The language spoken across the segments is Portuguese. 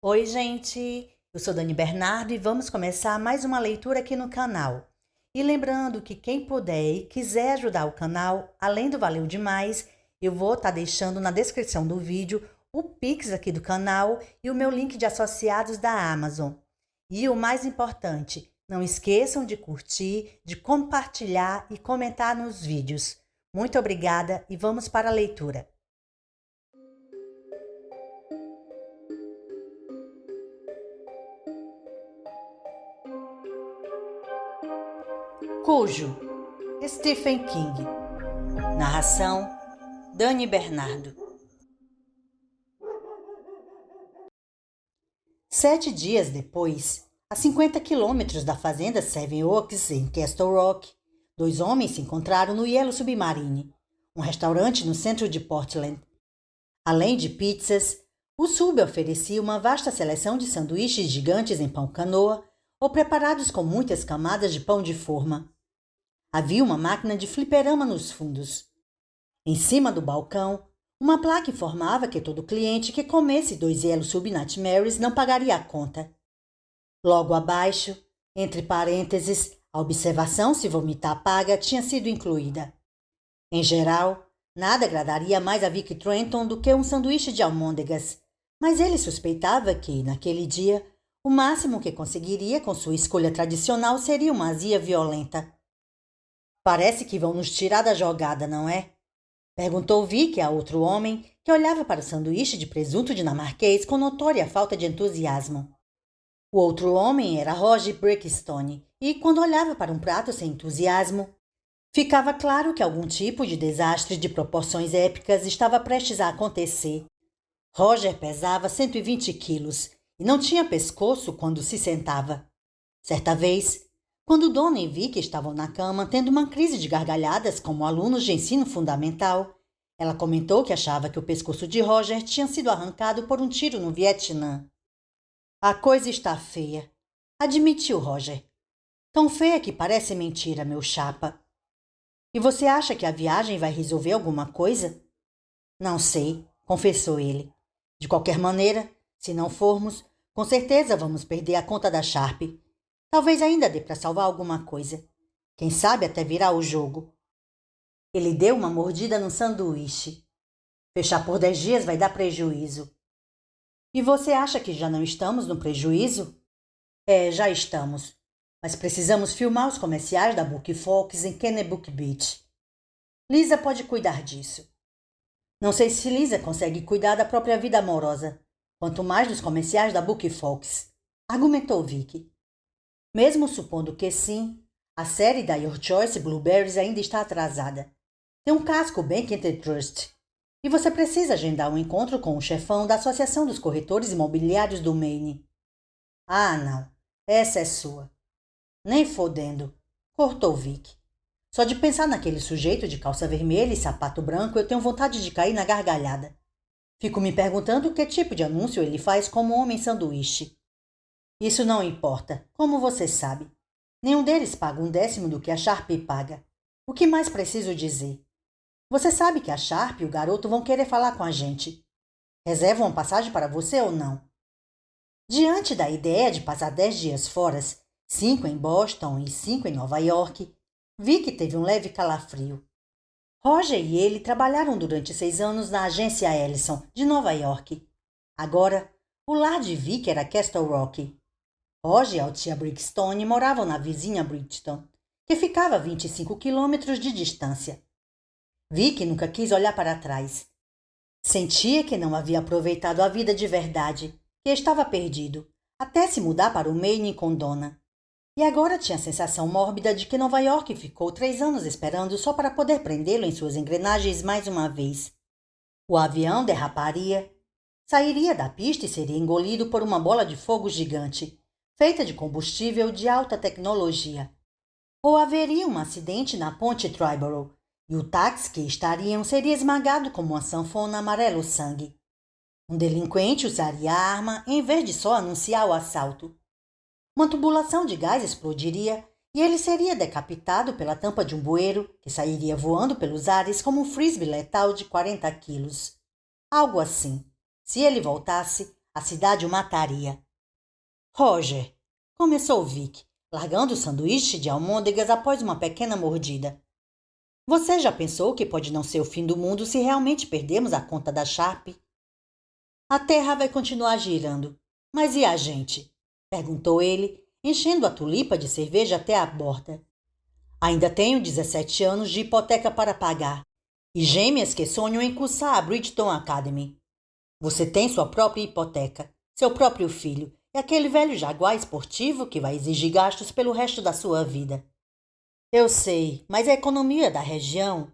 Oi, gente! Eu sou Dani Bernardo e vamos começar mais uma leitura aqui no canal. E lembrando que quem puder e quiser ajudar o canal, além do Valeu Demais, eu vou estar deixando na descrição do vídeo o Pix aqui do canal e o meu link de associados da Amazon. E o mais importante, não esqueçam de curtir, de compartilhar e comentar nos vídeos. Muito obrigada e vamos para a leitura. Cujo, Stephen King. Narração, Dani Bernardo. 7 dias depois, a 50 quilômetros da fazenda Seven Oaks, em Castle Rock, dois homens se encontraram no Yellow Submarine, um restaurante no centro de Portland. Além de pizzas, o sub oferecia uma vasta seleção de sanduíches gigantes em pão canoa ou preparados com muitas camadas de pão de forma. Havia uma máquina de fliperama nos fundos. Em cima do balcão, uma placa informava que todo cliente que comesse 2 Yellow Sub Nightmares não pagaria a conta. Logo abaixo, entre parênteses, a observação se vomitar paga tinha sido incluída. Em geral, nada agradaria mais a Vicky Trenton do que um sanduíche de almôndegas, mas ele suspeitava que, naquele dia, o máximo que conseguiria com sua escolha tradicional seria uma azia violenta. Parece que vão nos tirar da jogada, não é? Perguntou Vicky a outro homem que olhava para o sanduíche de presunto dinamarquês com notória falta de entusiasmo. O outro homem era Roger Breakstone e, quando olhava para um prato sem entusiasmo, ficava claro que algum tipo de desastre de proporções épicas estava prestes a acontecer. Roger pesava 120 quilos e não tinha pescoço quando se sentava. Certa vez, quando Donna e Vicky estavam na cama tendo uma crise de gargalhadas como alunos de ensino fundamental, ela comentou que achava que o pescoço de Roger tinha sido arrancado por um tiro no Vietnã. A coisa está feia, admitiu Roger. Tão feia que parece mentira, meu chapa. E você acha que a viagem vai resolver alguma coisa? Não sei, confessou ele. De qualquer maneira, se não formos, com certeza vamos perder a conta da Sharp. Talvez ainda dê para salvar alguma coisa. Quem sabe até virar o jogo. Ele deu uma mordida no sanduíche. Fechar por 10 dias vai dar prejuízo. E você acha que já não estamos no prejuízo? Já estamos. Mas precisamos filmar os comerciais da Book Fox em Kennebuck Beach. Lisa pode cuidar disso. Não sei se Lisa consegue cuidar da própria vida amorosa, quanto mais dos comerciais da Book Fox, argumentou Vicky. Mesmo supondo que sim, a série da Your Choice Blueberries ainda está atrasada. Tem um casco Bank Trust. E você precisa agendar um encontro com o chefão da Associação dos Corretores Imobiliários do Maine. Ah, não. Essa é sua. Nem fodendo. Cortou Vic. Só de pensar naquele sujeito de calça vermelha e sapato branco, eu tenho vontade de cair na gargalhada. Fico me perguntando que tipo de anúncio ele faz como homem sanduíche. Isso não importa, como você sabe. Nenhum deles paga 1/10 do que a Sharp paga. O que mais preciso dizer? Você sabe que a Sharp e o garoto vão querer falar com a gente. Reservam uma passagem para você ou não? Diante da ideia de passar 10 dias fora, 5 em Boston e 5 em Nova York, vi que teve um leve calafrio. Roger e ele trabalharam durante 6 anos na agência Ellison, de Nova York. Agora, o lar de Vic era Castle Rock. Roger e a tia Brickstone moravam na vizinha Bridgeton, que ficava a 25 quilômetros de distância. Vic nunca quis olhar para trás. Sentia que não havia aproveitado a vida de verdade, que estava perdido, até se mudar para o Maine com Donna. E agora tinha a sensação mórbida de que Nova York ficou 3 anos esperando só para poder prendê-lo em suas engrenagens mais uma vez. O avião derraparia, sairia da pista e seria engolido por uma bola de fogo gigante, feita de combustível de alta tecnologia. Ou haveria um acidente na ponte Triborough, e o táxi que estariam seria esmagado como uma sanfona amarelo-sangue. Um delinquente usaria a arma em vez de só anunciar o assalto. Uma tubulação de gás explodiria e ele seria decapitado pela tampa de um bueiro que sairia voando pelos ares como um frisbee letal de 40 quilos. Algo assim. Se ele voltasse, A cidade o mataria. Roger, começou Vic, largando o sanduíche de almôndegas após uma pequena mordida. Você já pensou que pode não ser o fim do mundo se realmente perdermos a conta da Sharp? A Terra vai continuar girando. Mas e a gente? Perguntou ele, enchendo a tulipa de cerveja até a borda. Ainda tenho 17 anos de hipoteca para pagar e gêmeas que sonham em cursar a Bridgeton Academy. Você tem sua própria hipoteca, seu próprio filho e aquele velho Jaguar esportivo que vai exigir gastos pelo resto da sua vida. Eu sei, mas a economia da região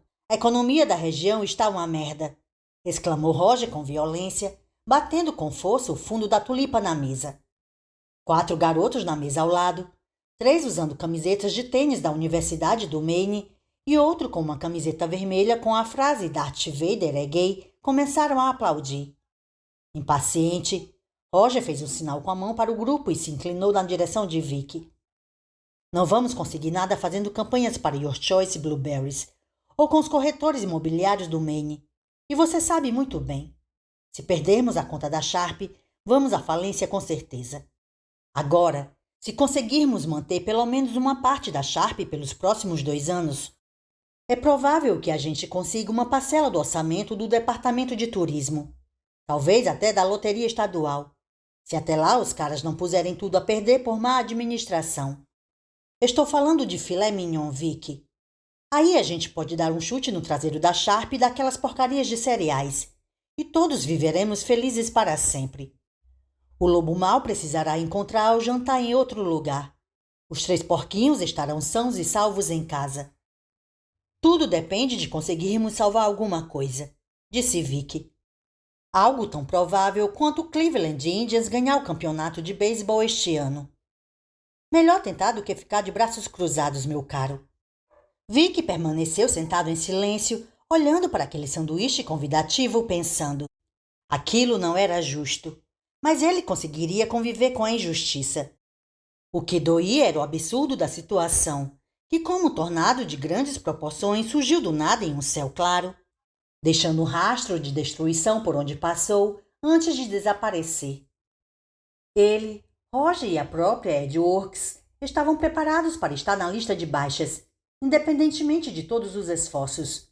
está uma merda, exclamou Roger com violência, batendo com força o fundo da tulipa na mesa. 4 garotos na mesa ao lado, 3 usando camisetas de tênis da Universidade do Maine e outro com uma camiseta vermelha com a frase Darth Vader é gay, começaram a aplaudir. Impaciente, Roger fez um sinal com a mão para o grupo e se inclinou na direção de Vic. Não vamos conseguir nada fazendo campanhas para Your Choice Blueberries ou com os corretores imobiliários do Maine. E você sabe muito bem. Se perdermos a conta da Sharp, vamos à falência com certeza. Agora, se conseguirmos manter pelo menos uma parte da Sharp pelos próximos 2 anos, é provável que a gente consiga uma parcela do orçamento do Departamento de Turismo. Talvez até da Loteria Estadual. Se até lá os caras não puserem tudo a perder por má administração. Estou falando de filé mignon, Vic. Aí a gente pode dar um chute no traseiro da Sharp e daquelas porcarias de cereais. E todos viveremos felizes para sempre. O lobo mau precisará encontrar o jantar em outro lugar. Os 3 porquinhos estarão sãos e salvos em casa. Tudo depende de conseguirmos salvar alguma coisa, disse Vic. Algo tão provável quanto o Cleveland Indians ganhar o campeonato de beisebol este ano. Melhor tentar do que ficar de braços cruzados, meu caro. Vic permaneceu sentado em silêncio, olhando para aquele sanduíche convidativo, pensando. Aquilo não era justo, mas ele conseguiria conviver com a injustiça. O que doía era o absurdo da situação, que como um tornado de grandes proporções surgiu do nada em um céu claro, deixando um rastro de destruição por onde passou antes de desaparecer. Ele, Roger e a própria Edgeworks estavam preparados para estar na lista de baixas, independentemente de todos os esforços.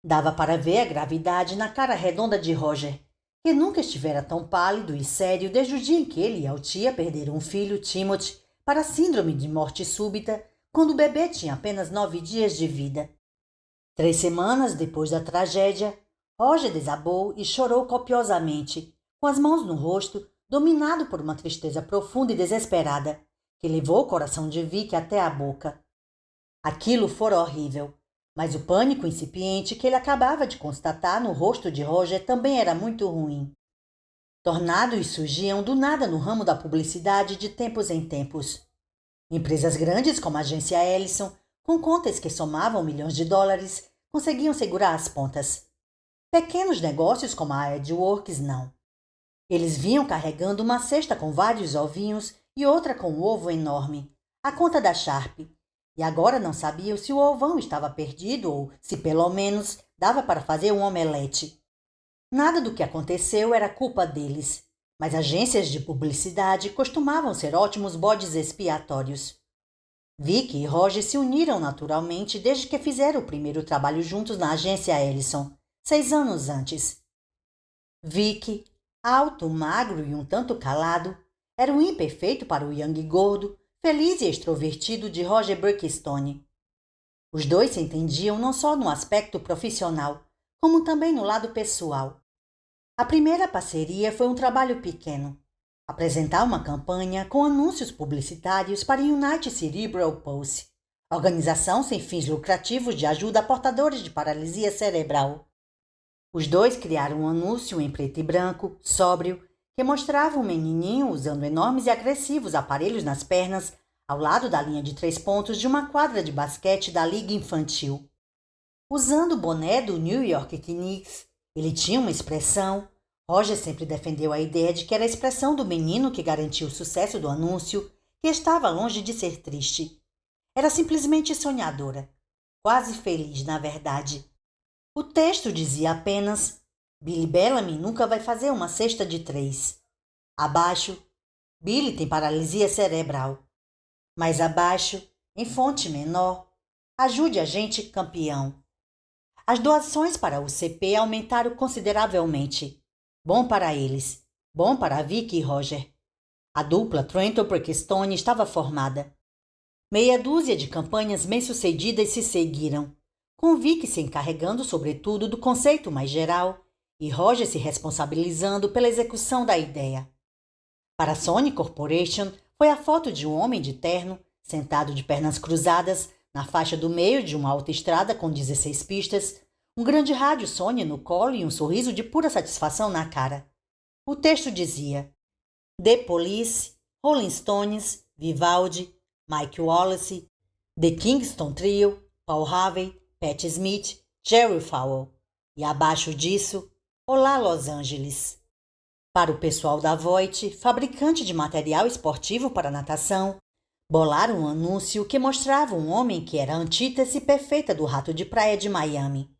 Dava para ver a gravidade na cara redonda de Roger, que nunca estivera tão pálido e sério desde o dia em que ele e a tia perderam um filho, Timothy, para a síndrome de morte súbita, quando o bebê tinha apenas 9 dias de vida. 3 semanas depois da tragédia, Roger desabou e chorou copiosamente, com as mãos no rosto, dominado por uma tristeza profunda e desesperada, que levou o coração de Vic até a boca. Aquilo fora horrível, mas o pânico incipiente que ele acabava de constatar no rosto de Roger também era muito ruim. Tornados surgiam do nada no ramo da publicidade de tempos em tempos. Empresas grandes como a agência Ellison, com contas que somavam milhões de dólares, conseguiam segurar as pontas. Pequenos negócios como a Edgeworks não. Eles vinham carregando uma cesta com vários ovinhos e outra com um ovo enorme, a conta da Sharp, e agora não sabiam se o ovão estava perdido ou se, pelo menos, dava para fazer um omelete. Nada do que aconteceu era culpa deles, mas agências de publicidade costumavam ser ótimos bodes expiatórios. Vic e Roger se uniram naturalmente desde que fizeram o primeiro trabalho juntos na agência Ellison, 6 anos antes. Vic, alto, magro e um tanto calado, era o imperfeito para o Young gordo, feliz e extrovertido de Roger Burkstone. Os dois se entendiam não só no aspecto profissional, como também no lado pessoal. A primeira parceria foi um trabalho pequeno. Apresentar uma campanha com anúncios publicitários para a United Cerebral Palsy, organização sem fins lucrativos de ajuda a portadores de paralisia cerebral. Os dois criaram um anúncio em preto e branco, sóbrio, que mostrava um menininho usando enormes e agressivos aparelhos nas pernas ao lado da linha de 3 pontos de uma quadra de basquete da Liga Infantil. Usando o boné do New York Knicks, ele tinha uma expressão. Roger sempre defendeu a ideia de que era a expressão do menino que garantiu o sucesso do anúncio, que estava longe de ser triste. Era simplesmente sonhadora. Quase feliz, na verdade. O texto dizia apenas: Billy Bellamy nunca vai fazer uma cesta de 3. Abaixo, Billy tem paralisia cerebral. Mais abaixo, em fonte menor, ajude a gente, campeão. As doações para o CP aumentaram consideravelmente. Bom para eles. Bom para Vicky e Roger. A dupla Trenton-Perkistone estava formada. Meia dúzia de campanhas bem-sucedidas se seguiram, com Vicky se encarregando sobretudo do conceito mais geral e Roger se responsabilizando pela execução da ideia. Para a Sony Corporation, foi a foto de um homem de terno, sentado de pernas cruzadas, na faixa do meio de uma autoestrada com 16 pistas, um grande rádio Sony no colo e um sorriso de pura satisfação na cara. O texto dizia: The Police, Rolling Stones, Vivaldi, Mike Wallace, The Kingston Trio, Paul Harvey, Patti Smith, Jerry Falwell. E abaixo disso, Olá Los Angeles. Para o pessoal da Voit, fabricante de material esportivo para natação, bolaram um anúncio que mostrava um homem que era a antítese perfeita do rato de praia de Miami.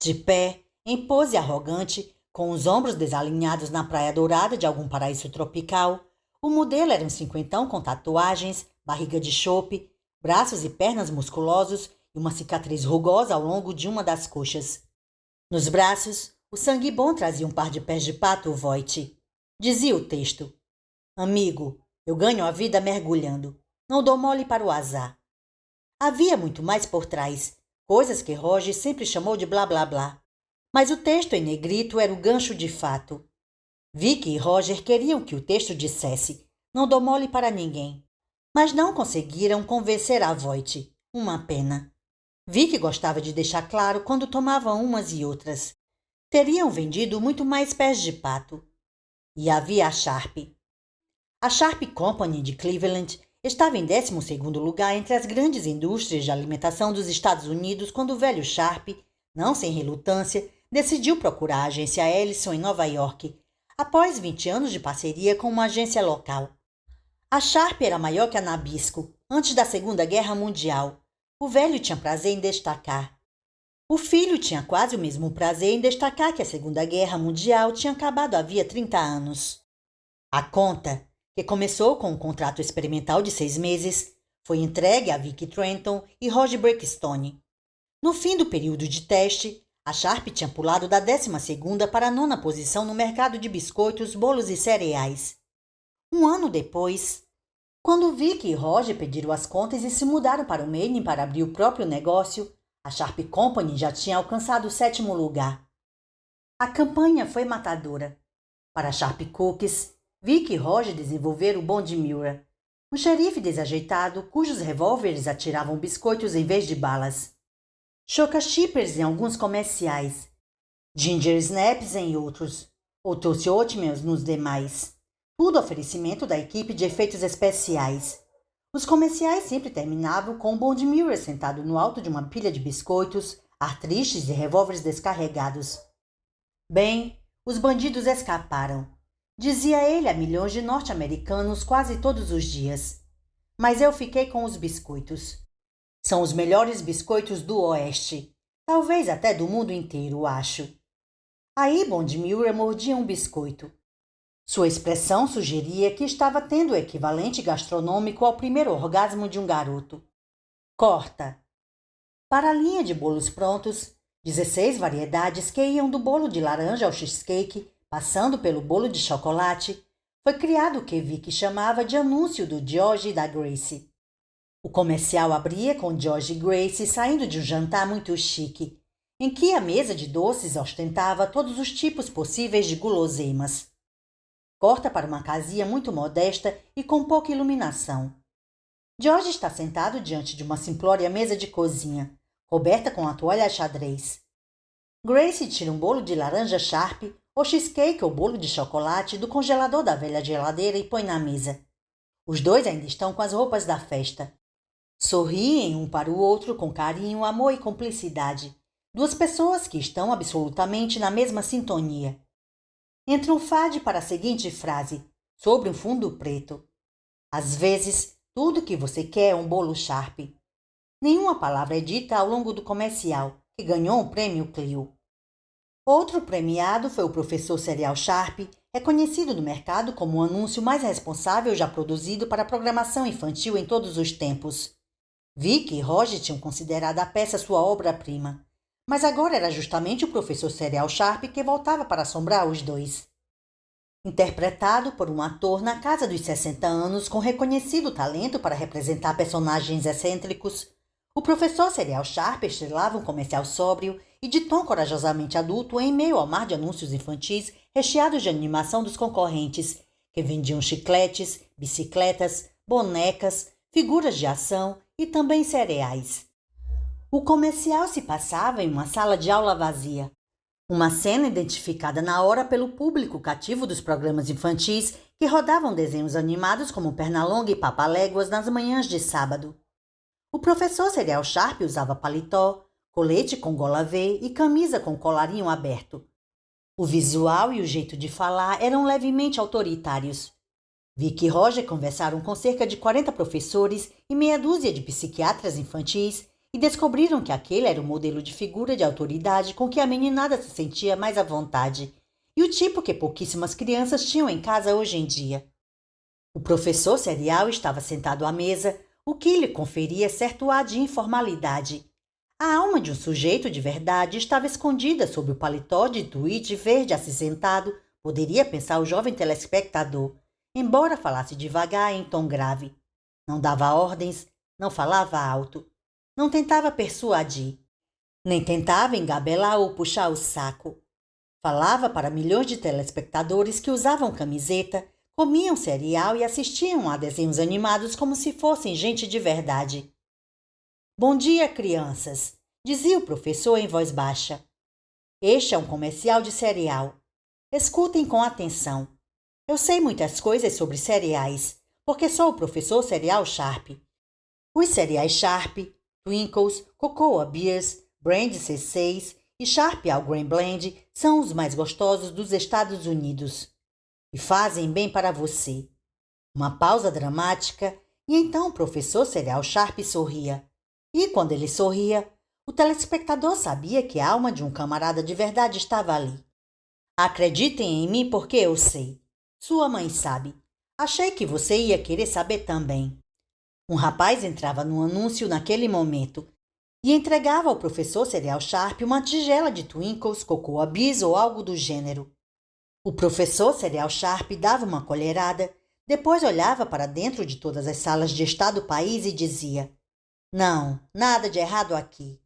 De pé, em pose arrogante, com os ombros desalinhados na praia dourada de algum paraíso tropical, o modelo era um cinquentão com tatuagens, barriga de chope, braços e pernas musculosos e uma cicatriz rugosa ao longo de uma das coxas. Nos braços, o sangue bom trazia um par de pés de pato Voit. Dizia o texto: Amigo, eu ganho a vida mergulhando. Não dou mole para o azar. Havia muito mais por trás, coisas que Roger sempre chamou de blá blá blá. Mas o texto em negrito era o gancho de fato. Vicky e Roger queriam que o texto dissesse: Não dou mole para ninguém. Mas não conseguiram convencer a Voit. Uma pena. Vicky gostava de deixar claro quando tomavam umas e outras. Teriam vendido muito mais pés de pato. E havia a Sharp. A Sharp Company de Cleveland estava em 12º lugar entre as grandes indústrias de alimentação dos Estados Unidos quando o velho Sharp, não sem relutância, decidiu procurar a agência Ellison em Nova York, após 20 anos de parceria com uma agência local. A Sharp era maior que a Nabisco, antes da Segunda Guerra Mundial. O velho tinha prazer em destacar. O filho tinha quase o mesmo prazer em destacar que a Segunda Guerra Mundial tinha acabado havia 30 anos. A conta, que começou com um contrato experimental de 6 meses, foi entregue a Vicky Trenton e Roger Breakstone. No fim do período de teste, a Sharp tinha pulado da 12ª para a 9ª posição no mercado de biscoitos, bolos e cereais. Um ano depois, quando Vicky e Roger pediram as contas e se mudaram para o Maine para abrir o próprio negócio, a Sharp Company já tinha alcançado o 7º lugar. A campanha foi matadora. Para a Sharp Cookies, Vicky e Roger desenvolveram o Bond Mirror, um xerife desajeitado cujos revólveres atiravam biscoitos em vez de balas. Choca Chippers em alguns comerciais, Ginger Snaps em outros, ou Toast Oatmeal nos demais. Tudo oferecimento da equipe de efeitos especiais. Os comerciais sempre terminavam com o Bond Mirror sentado no alto de uma pilha de biscoitos, ar tristes e revólveres descarregados. Bem, os bandidos escaparam. Dizia ele a milhões de norte-americanos quase todos os dias. Mas eu fiquei com os biscoitos. São os melhores biscoitos do Oeste. Talvez até do mundo inteiro, acho. Aí Bond Mirror mordia um biscoito. Sua expressão sugeria que estava tendo o equivalente gastronômico ao primeiro orgasmo de um garoto. Corta. Para a linha de bolos prontos, 16 variedades que iam do bolo de laranja ao cheesecake, passando pelo bolo de chocolate, foi criado o que Vicky chamava de anúncio do George e da Grace. O comercial abria com George e Grace saindo de um jantar muito chique, em que a mesa de doces ostentava todos os tipos possíveis de guloseimas. Corta para uma casinha muito modesta e com pouca iluminação. George está sentado diante de uma simplória mesa de cozinha, coberta com a toalha xadrez. Grace tira um bolo de laranja Sharp, ou cheesecake ou bolo de chocolate do congelador da velha geladeira e põe na mesa. Os dois ainda estão com as roupas da festa. Sorriem um para o outro com carinho, amor e cumplicidade. Duas pessoas que estão absolutamente na mesma sintonia. Entra um fade para a seguinte frase, sobre um fundo preto. Às vezes, tudo que você quer é um bolo Sharp. Nenhuma palavra é dita ao longo do comercial, que ganhou um prêmio Clio. Outro premiado foi o professor Cereal Sharp, reconhecido no mercado como o anúncio mais responsável já produzido para a programação infantil em todos os tempos. Vicky e Roger tinham considerado a peça sua obra-prima, mas agora era justamente o professor Serial Sharp que voltava para assombrar os dois. Interpretado por um ator na casa dos 60 anos com reconhecido talento para representar personagens excêntricos, o professor Serial Sharp estrelava um comercial sóbrio e de tom corajosamente adulto em meio ao mar de anúncios infantis recheados de animação dos concorrentes, que vendiam chicletes, bicicletas, bonecas, figuras de ação e também cereais. O comercial se passava em uma sala de aula vazia. Uma cena identificada na hora pelo público cativo dos programas infantis que rodavam desenhos animados como Pernalonga e Papaléguas nas manhãs de sábado. O professor Serial Sharp usava paletó, colete com gola V e camisa com colarinho aberto. O visual e o jeito de falar eram levemente autoritários. Vicky e Roger conversaram com cerca de 40 professores e meia dúzia de psiquiatras infantis e descobriram que aquele era o modelo de figura de autoridade com que a meninada se sentia mais à vontade e o tipo que pouquíssimas crianças tinham em casa hoje em dia. O professor Serial estava sentado à mesa, o que lhe conferia certo ar de informalidade. A alma de um sujeito de verdade estava escondida sob o paletó de tweed verde acinzentado, poderia pensar o jovem telespectador, embora falasse devagar em tom grave. Não dava ordens, não falava alto. Não tentava persuadir, nem tentava engabelar ou puxar o saco. Falava para milhões de telespectadores que usavam camiseta, comiam cereal e assistiam a desenhos animados como se fossem gente de verdade. Bom dia, crianças, dizia o professor em voz baixa. Este é um comercial de cereal. Escutem com atenção. Eu sei muitas coisas sobre cereais, porque sou o professor Serial Sharp. Os cereais Sharp, Twinkles, Cocoa Beers, Brand C6 e Sharp All Grain Blend são os mais gostosos dos Estados Unidos. E fazem bem para você. Uma pausa dramática e então o professor Serial Sharp sorria. E quando ele sorria, o telespectador sabia que a alma de um camarada de verdade estava ali. Acreditem em mim porque eu sei. Sua mãe sabe. Achei que você ia querer saber também. Um rapaz entrava no anúncio naquele momento e entregava ao professor Serial Sharp uma tigela de Twinkles, Cocoa Beers ou algo do gênero. O professor Serial Sharp dava uma colherada, depois olhava para dentro de todas as salas de estar do país e dizia: Não, nada de errado aqui.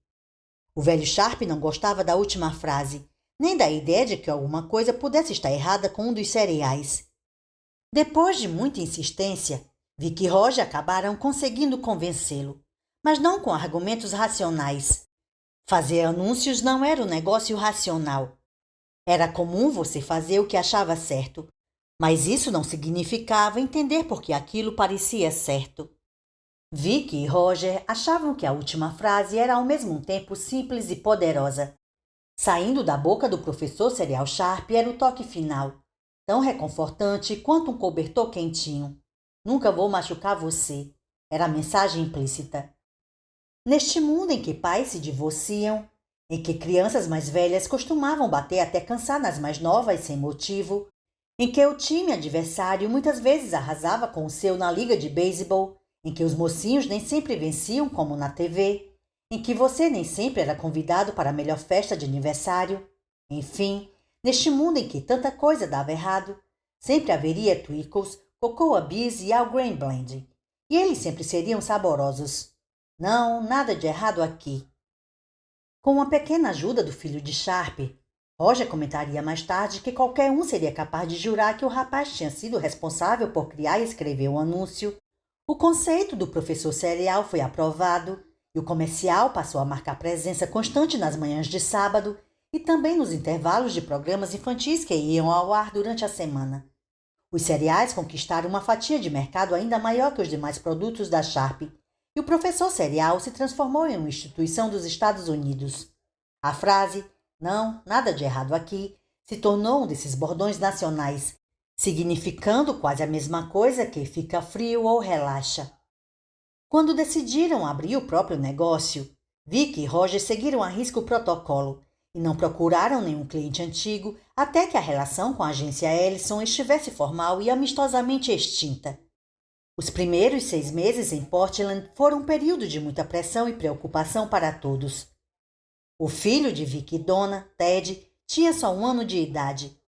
O velho Sharp não gostava da última frase, nem da ideia de que alguma coisa pudesse estar errada com um dos cereais. Depois de muita insistência, Vicky e Roger acabaram conseguindo convencê-lo, mas não com argumentos racionais. Fazer anúncios não era um negócio racional. Era comum você fazer o que achava certo, mas isso não significava entender por que aquilo parecia certo. Vicky e Roger achavam que a última frase era ao mesmo tempo simples e poderosa. Saindo da boca do professor Serial Sharp era o toque final, tão reconfortante quanto um cobertor quentinho. Nunca vou machucar você, era a mensagem implícita. Neste mundo em que pais se divorciam, em que crianças mais velhas costumavam bater até cansar nas mais novas sem motivo, em que o time adversário muitas vezes arrasava com o seu na liga de beisebol, em que os mocinhos nem sempre venciam como na TV, em que você nem sempre era convidado para a melhor festa de aniversário, enfim, neste mundo em que tanta coisa dava errado, sempre haveria Twinkles, Cocoa Beers e All Grain Blend, e eles sempre seriam saborosos. Não, nada de errado aqui. Com uma pequena ajuda do filho de Sharp, Roger comentaria mais tarde que qualquer um seria capaz de jurar que o rapaz tinha sido responsável por criar e escrever o anúncio. O conceito do professor Serial foi aprovado e o comercial passou a marcar presença constante nas manhãs de sábado e também nos intervalos de programas infantis que iam ao ar durante a semana. Os cereais conquistaram uma fatia de mercado ainda maior que os demais produtos da Sharp, e o professor Serial se transformou em uma instituição dos Estados Unidos. A frase, não, nada de errado aqui, se tornou um desses bordões nacionais, significando quase a mesma coisa que fica frio ou relaxa. Quando decidiram abrir o próprio negócio, Vicky e Roger seguiram à risca o protocolo e não procuraram nenhum cliente antigo até que a relação com a agência Ellison estivesse formal e amistosamente extinta. Os primeiros 6 meses em Portland foram um período de muita pressão e preocupação para todos. O filho de Vicky e Donna, Ted, tinha só 1 ano de idade.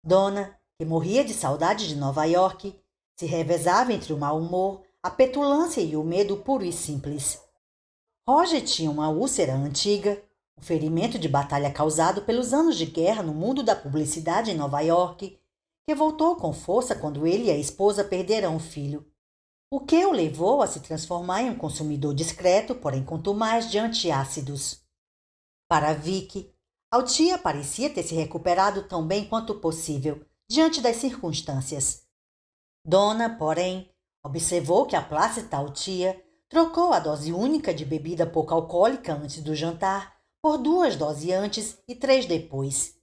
Donna, que morria de saudade de Nova York, se revezava entre o mau humor, a petulância e o medo puro e simples. Roger tinha uma úlcera antiga, um ferimento de batalha causado pelos anos de guerra no mundo da publicidade em Nova York, que voltou com força quando ele e a esposa perderam o filho, o que o levou a se transformar em um consumidor discreto, porém contumaz de antiácidos. Para Vicky, a tia parecia ter se recuperado tão bem quanto possível, diante das circunstâncias. Donna, porém, observou que a plácida tia trocou a dose única de bebida pouco alcoólica antes do jantar por 2 doses antes e 3 depois.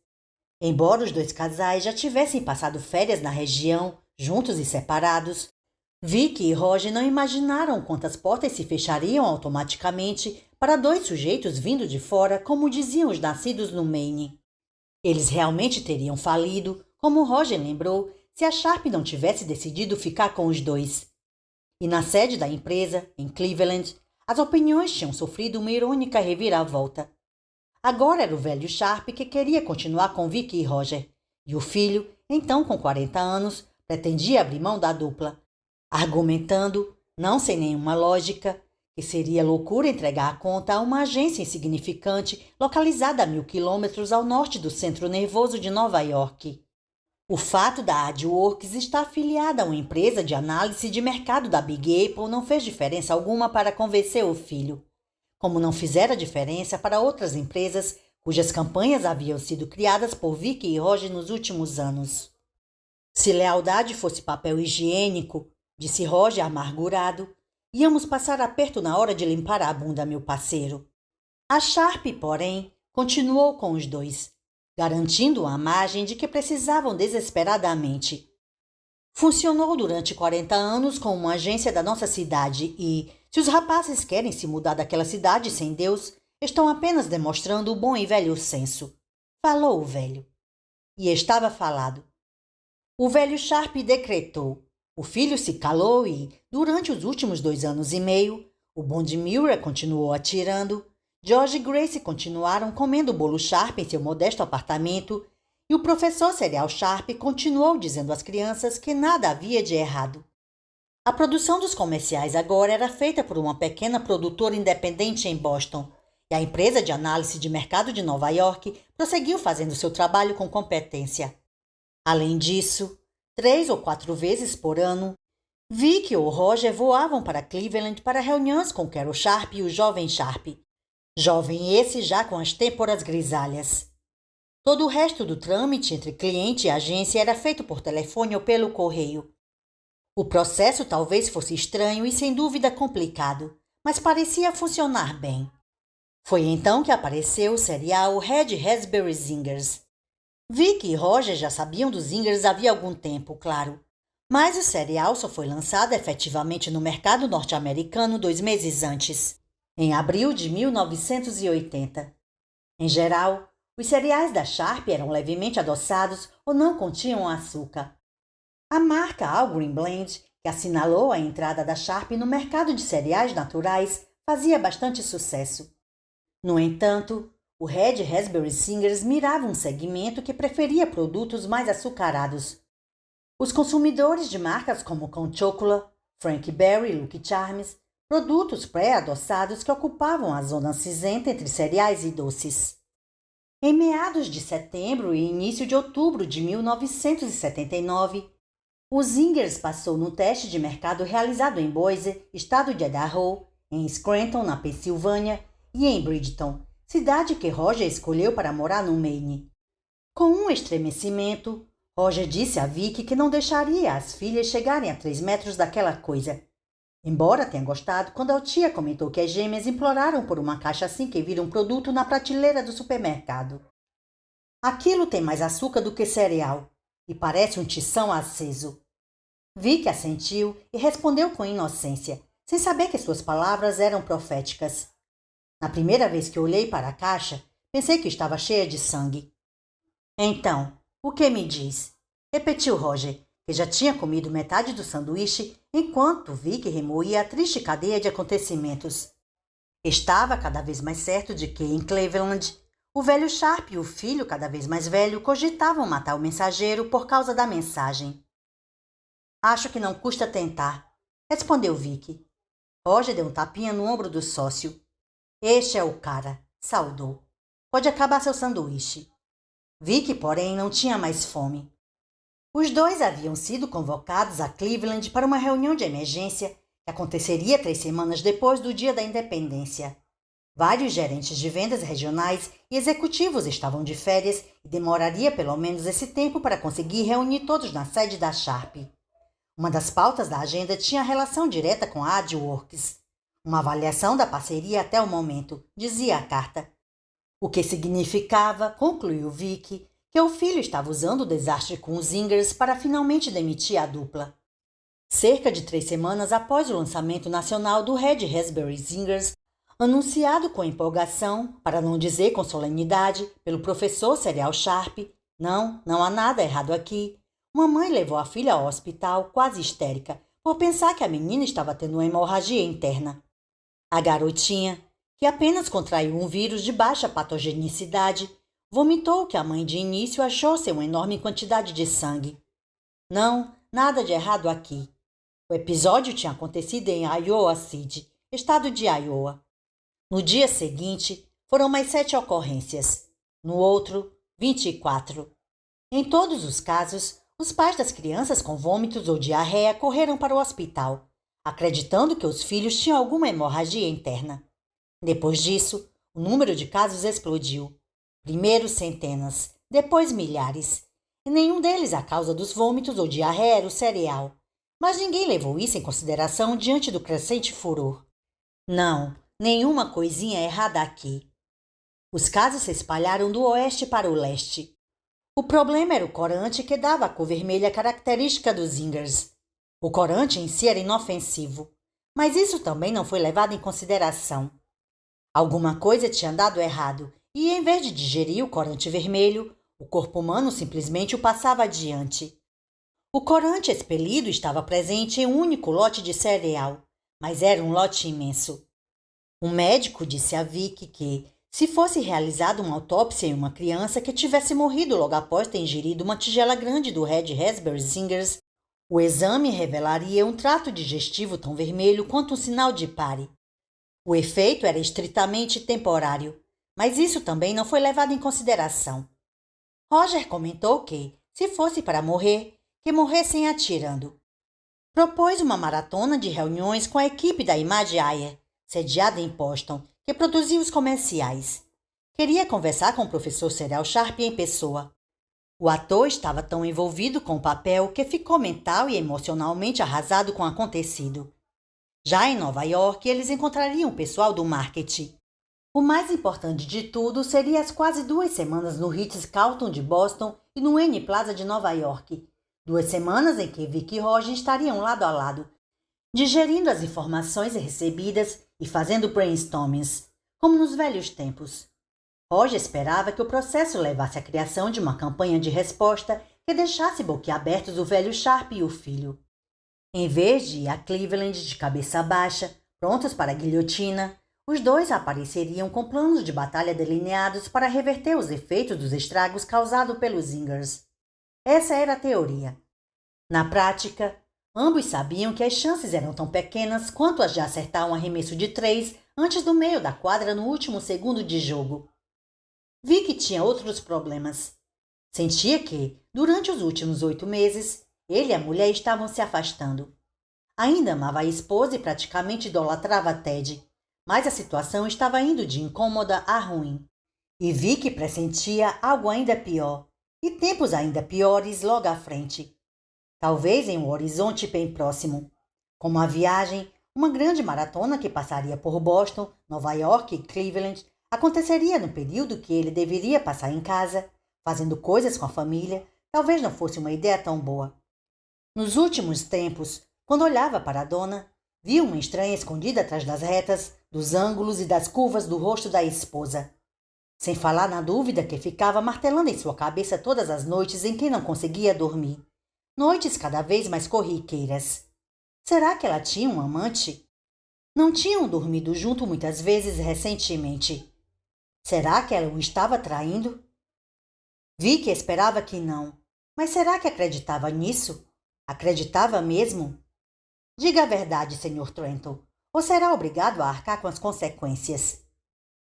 Embora os 2 casais já tivessem passado férias na região, juntos e separados, Vicky e Roger não imaginaram quantas portas se fechariam automaticamente para 2 sujeitos vindo de fora, como diziam os nascidos no Maine. Eles realmente teriam falido, como Roger lembrou, se a Sharp não tivesse decidido ficar com os 2. E na sede da empresa, em Cleveland, as opiniões tinham sofrido uma irônica reviravolta. Agora era o velho Sharp que queria continuar com Vicky e Roger, e o filho, então com 40 anos, pretendia abrir mão da dupla, argumentando, não sem nenhuma lógica, que seria loucura entregar a conta a uma agência insignificante localizada a 1000 quilômetros ao norte do centro nervoso de Nova York. O fato da AdWorks estar afiliada a uma empresa de análise de mercado da Big Apple não fez diferença alguma para convencer o filho, como não fizera diferença para outras empresas cujas campanhas haviam sido criadas por Vicky e Roger nos últimos anos. Se lealdade fosse papel higiênico, disse Roger amargurado, íamos passar aperto na hora de limpar a bunda, meu parceiro. A Sharp, porém, continuou com os 2, garantindo a margem de que precisavam desesperadamente. Funcionou durante 40 anos como uma agência da nossa cidade e, se os rapazes querem se mudar daquela cidade sem Deus, estão apenas demonstrando o bom e velho senso. Falou o velho. E estava falado. O velho Sharp decretou. O filho se calou e, durante os últimos 2 anos e meio, o bonde Miller continuou atirando, George e Grace continuaram comendo bolo Sharp em seu modesto apartamento e o professor Serial Sharp continuou dizendo às crianças que nada havia de errado. A produção dos comerciais agora era feita por uma pequena produtora independente em Boston e a empresa de análise de mercado de Nova York prosseguiu fazendo seu trabalho com competência. Além disso, 3 ou 4 vezes por ano, Vicky ou Roger voavam para Cleveland para reuniões com Carol Sharp e o jovem Sharp. Jovem esse já com as têmporas grisalhas. Todo o resto do trâmite entre cliente e agência era feito por telefone ou pelo correio. O processo talvez fosse estranho e sem dúvida complicado, mas parecia funcionar bem. Foi então que apareceu o serial Red Raspberry Zingers. Vicky e Roger já sabiam dos Zingers havia algum tempo, claro, mas o serial só foi lançado efetivamente no mercado norte-americano 2 meses antes, em abril de 1980. Em geral, os cereais da Sharp eram levemente adoçados ou não continham açúcar. A marca All Green Blend, que assinalou a entrada da Sharp no mercado de cereais naturais, fazia bastante sucesso. No entanto, o Red Raspberry Zingers mirava um segmento que preferia produtos mais açucarados. Os consumidores de marcas como Count Chocula, Frank Berry e Lucky Charms, produtos pré-adoçados que ocupavam a zona cinzenta entre cereais e doces. Em meados de setembro e início de outubro de 1979, o Zingers passou no teste de mercado realizado em Boise, estado de Idaho, em Scranton, na Pensilvânia, e em Bridgeton, cidade que Roger escolheu para morar no Maine. Com um estremecimento, Roger disse a Vicky que não deixaria as filhas chegarem a 3 metros daquela coisa. Embora tenha gostado quando a tia comentou que as gêmeas imploraram por uma caixa assim que viram um produto na prateleira do supermercado. Aquilo tem mais açúcar do que cereal e parece um tição aceso. Vicky assentiu e respondeu com inocência, sem saber que suas palavras eram proféticas. Na primeira vez que olhei para a caixa, Pensei que estava cheia de sangue. Então, o que me diz? Repetiu Roger, que já tinha comido metade do sanduíche enquanto Vic remoía a triste cadeia de acontecimentos. Estava cada vez mais certo de que, em Cleveland, o velho Sharp e o filho cada vez mais velho cogitavam matar o mensageiro por causa da mensagem. Acho que não custa tentar, respondeu Vic. Roger deu um tapinha no ombro do sócio. Este é o cara, saudou. Pode acabar seu sanduíche. Vic, porém, não tinha mais fome. Os dois haviam sido convocados a Cleveland para uma reunião de emergência que aconteceria 3 semanas depois do dia da independência. Vários gerentes de vendas regionais e executivos estavam de férias e demoraria pelo menos esse tempo para conseguir reunir todos na sede da Sharp. Uma das pautas da agenda tinha relação direta com a AdWorks. Uma avaliação da parceria até o momento, dizia a carta. O que significava, concluiu Vic, que o filho estava usando o desastre com os Zingers para finalmente demitir a dupla. Cerca de 3 semanas após o lançamento nacional do Red Raspberry Zingers, anunciado com empolgação, para não dizer com solenidade, pelo professor Serial Sharp, não há nada errado aqui, uma mãe levou a filha ao hospital quase histérica por pensar que a menina estava tendo uma hemorragia interna. A garotinha, que apenas contraiu um vírus de baixa patogenicidade, vomitou o que a mãe de início achou ser uma enorme quantidade de sangue. Não, nada de errado aqui. O episódio tinha acontecido em Iowa City, estado de Iowa. No dia seguinte, foram mais 7 ocorrências. No outro, 24. Em todos os casos, os pais das crianças com vômitos ou diarreia correram para o hospital, acreditando que os filhos tinham alguma hemorragia interna. Depois disso, o número de casos explodiu. Primeiro centenas, depois milhares. E nenhum deles a causa dos vômitos ou diarreia era o cereal. Mas ninguém levou isso em consideração diante do crescente furor. Não, nenhuma coisinha errada aqui. Os casos se espalharam do oeste para o leste. O problema era o corante que dava a cor vermelha característica dos Zingers. O corante em si era inofensivo, mas isso também não foi levado em consideração. Alguma coisa tinha dado errado e, em vez de digerir o corante vermelho, o corpo humano simplesmente o passava adiante. O corante expelido estava presente em um único lote de cereal, mas era um lote imenso. Um médico disse a Vic que, se fosse realizada uma autópsia em uma criança que tivesse morrido logo após ter ingerido uma tigela grande do Red Raspberry Zingers, o exame revelaria um trato digestivo tão vermelho quanto um sinal de pare. O efeito era estritamente temporário, mas isso também não foi levado em consideração. Roger comentou que, se fosse para morrer, que morressem atirando. Propôs uma maratona de reuniões com a equipe da Image Ayer, sediada em Boston, que produzia os comerciais. Queria conversar com o professor Serial Sharp em pessoa. O ator estava tão envolvido com o papel que ficou mental e emocionalmente arrasado com o acontecido. Já em Nova York, eles encontrariam o pessoal do marketing. O mais importante de tudo seria as quase 2 semanas no Ritz-Carlton de Boston e no N Plaza de Nova York. 2 semanas em que Vic e Roger estariam lado a lado, digerindo as informações recebidas e fazendo brainstormings, como nos velhos tempos. Roger esperava que o processo levasse à criação de uma campanha de resposta que deixasse boquiabertos o velho Sharp e o filho. Em vez de ir a Cleveland de cabeça baixa, prontos para a guilhotina, os dois apareceriam com planos de batalha delineados para reverter os efeitos dos estragos causados pelos Zingers. Essa era a teoria. Na prática, ambos sabiam que as chances eram tão pequenas quanto as de acertar um arremesso de 3 antes do meio da quadra no último segundo de jogo. Vic tinha outros problemas. Sentia que, durante os últimos 8 meses, ele e a mulher estavam se afastando. Ainda amava a esposa e praticamente idolatrava Ted, mas a situação estava indo de incômoda a ruim. E Vic pressentia algo ainda pior, e tempos ainda piores logo à frente. Talvez em um horizonte bem próximo, como a viagem, uma grande maratona que passaria por Boston, Nova York e Cleveland, aconteceria no período que ele deveria passar em casa, fazendo coisas com a família, talvez não fosse uma ideia tão boa. Nos últimos tempos, quando olhava para a dona, via uma estranha escondida atrás das retas, dos ângulos e das curvas do rosto da esposa. Sem falar na dúvida que ficava martelando em sua cabeça todas as noites em que não conseguia dormir. Noites cada vez mais corriqueiras. Será que ela tinha um amante? Não tinham dormido junto muitas vezes recentemente. Será que ela o estava traindo? Vicky esperava que não. Mas será que acreditava nisso? Acreditava mesmo? Diga a verdade, Sr. Trenton, ou será obrigado a arcar com as consequências.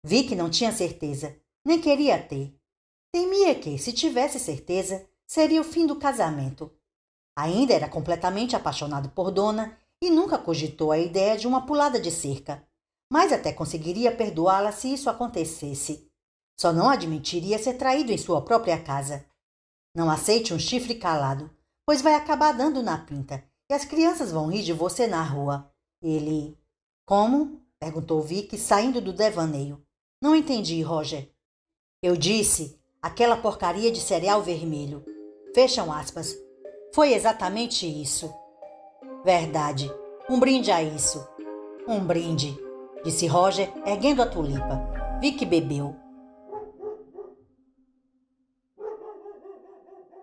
Vicky não tinha certeza, nem queria ter. Temia que, se tivesse certeza, seria o fim do casamento. Ainda era completamente apaixonado por Donna e nunca cogitou a ideia de uma pulada de cerca, mas até conseguiria perdoá-la se isso acontecesse. Só não admitiria ser traído em sua própria casa. Não aceite um chifre calado, pois vai acabar dando na pinta e as crianças vão rir de você na rua. Ele... Como? Perguntou Vicky, saindo do devaneio. Não entendi, Roger. Eu disse, aquela porcaria de cereal vermelho. Fecham aspas. Foi exatamente isso. Verdade. Um brinde a isso. Um brinde, disse Roger, erguendo a tulipa. Vicky bebeu.